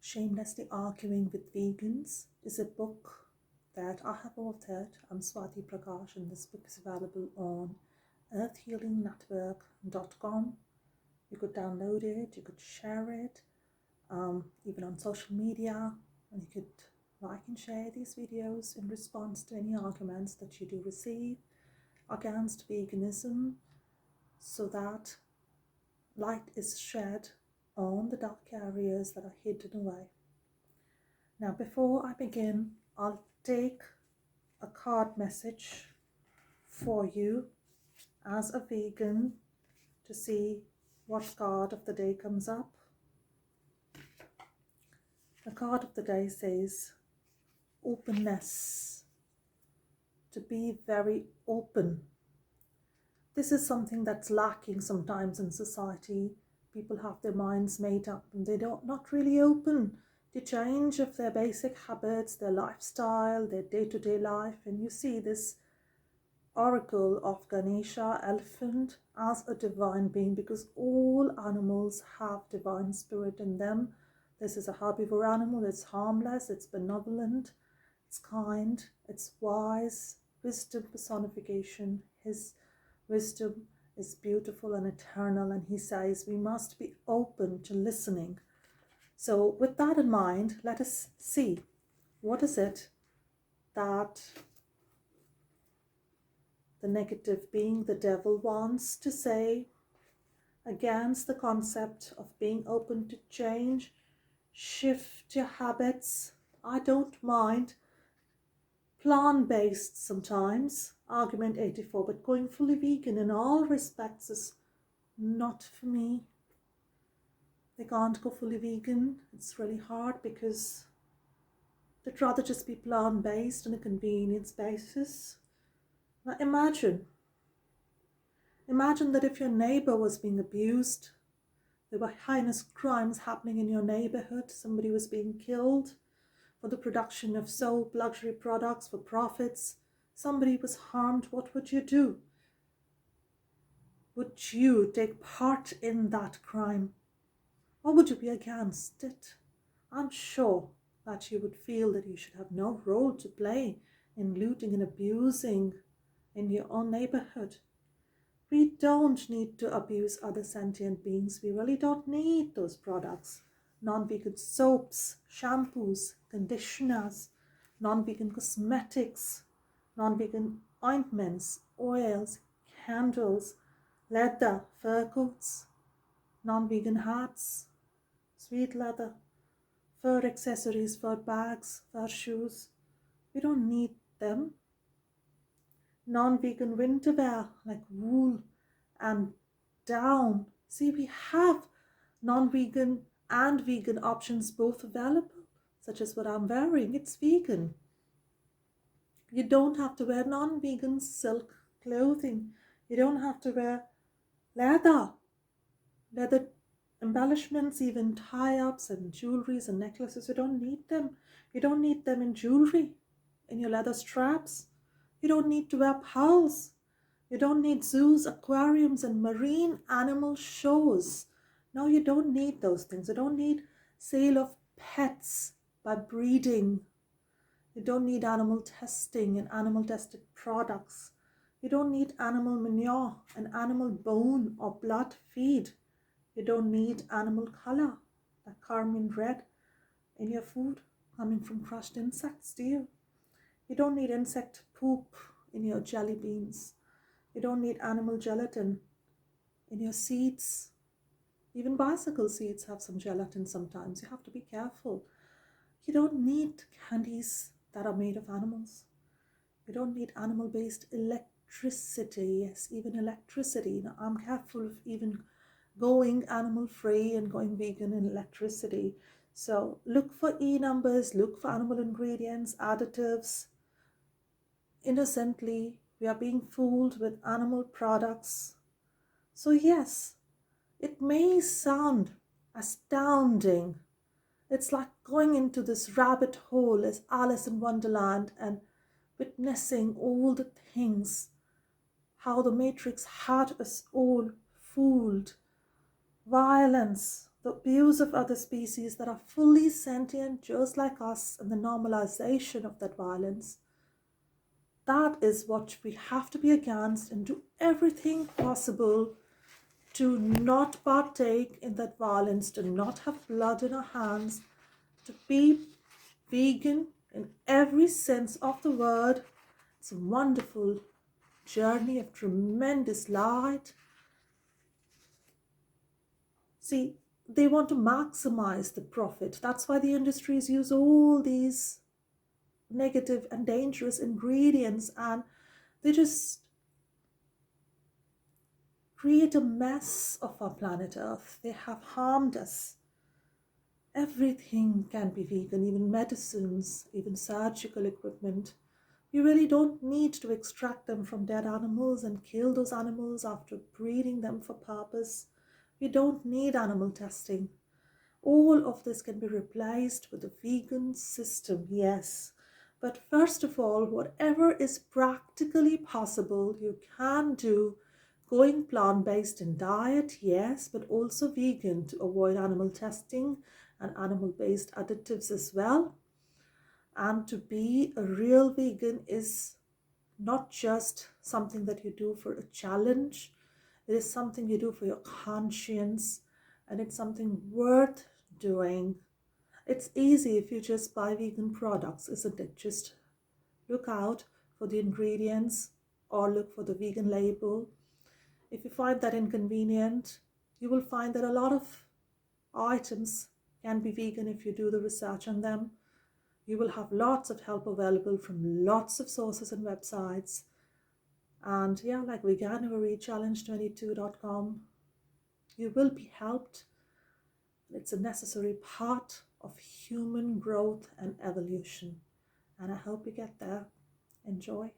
Shamelessly Arguing with Vegans is a book that I have authored. I'm Swati Prakash, and this book is available on earthhealingnetwork.com. You could download it, you could share it, even on social media, and you could like and share these videos in response to any arguments that you do receive against veganism, so that light is shed on the dark areas that are hidden away. Now, before I begin, I'll take a card message for you as a vegan to see what card of the day comes up. The card of the day says openness, to be very open. This is something that's lacking sometimes in society. People have their minds made up and they're not really open to change of their basic habits, their lifestyle, their day-to-day life. And you see this oracle of Ganesha, elephant, as a divine being, because all animals have divine spirit in them. This is a herbivore animal. It's harmless, it's benevolent, it's kind, it's wise, wisdom personification. His wisdom is beautiful and eternal, and he says we must be open to listening. So with that in mind, let us see what is it that the negative being, the devil, wants to say against the concept of being open to change. Shift your habits. I don't mind. Plant-based sometimes, argument 84, but going fully vegan in all respects is not for me. They can't go fully vegan. It's really hard because they'd rather just be plant-based on a convenience basis. Now imagine that if your neighbor was being abused, there were heinous crimes happening in your neighborhood, somebody was being killed for the production of soap, luxury products for profits, somebody was harmed, what would you do? Would you take part in that crime? Or would you be against it? I'm sure that you would feel that you should have no role to play in looting and abusing in your own neighborhood. We don't need to abuse other sentient beings. We really don't need those products. Non-vegan soaps, shampoos, conditioners, non-vegan cosmetics, non-vegan ointments, oils, candles, leather, fur coats, non-vegan hats, sweet leather, fur accessories, fur bags, fur shoes. We don't need them. Non-vegan winter wear like wool and down. See, we have non-vegan and vegan options both available, such as what I'm wearing. It's vegan. You don't have to wear non-vegan silk clothing. You don't have to wear leather embellishments, even tie-ups and jewelries and necklaces. You don't need them. You don't need them in jewelry, in your leather straps. You don't need to wear pearls. You don't need zoos, aquariums, and marine animal shows. No, you don't need those things. You don't need sale of pets by breeding. You don't need animal testing and animal tested products. You don't need animal manure and animal bone or blood feed. You don't need animal color, like carmine red, in your food coming from crushed insects, do you? You don't need insect poop in your jelly beans. You don't need animal gelatin in your seeds. Even bicycle seeds have some gelatin sometimes. You have to be careful. You don't need candies that are made of animals. You don't need animal-based electricity. Yes, even electricity. Now, I'm careful of even going animal-free and going vegan in electricity. So look for E numbers, look for animal ingredients, additives. Innocently, we are being fooled with animal products. So yes, it may sound astounding. It's like going into this rabbit hole as Alice in Wonderland and witnessing all the things, how the Matrix had us all fooled. Violence, the abuse of other species that are fully sentient just like us, and the normalization of that violence. That is what we have to be against, and do everything possible to not partake in that violence, to not have blood in our hands, to be vegan in every sense of the word. It's a wonderful journey of tremendous light. See, they want to maximize the profit. That's why the industries use all these negative and dangerous ingredients, and they just create a mess of our planet Earth. They have harmed us. Everything can be vegan, even medicines, even surgical equipment. You really don't need to extract them from dead animals and kill those animals after breeding them for purpose. We don't need animal testing. All of this can be replaced with a vegan system, yes. But first of all, whatever is practically possible, you can do. Going plant-based in diet, yes, but also vegan to avoid animal testing and animal-based additives as well. And to be a real vegan is not just something that you do for a challenge. It is something you do for your conscience, and it's something worth doing. It's easy if you just buy vegan products, isn't it? Just look out for the ingredients or look for the vegan label. If you find that inconvenient, you will find that a lot of items can be vegan if you do the research on them. You will have lots of help available from lots of sources and websites. And yeah, like veganuarychallenge22.com, you will be helped. It's a necessary part of human growth and evolution. And I hope you get there. Enjoy.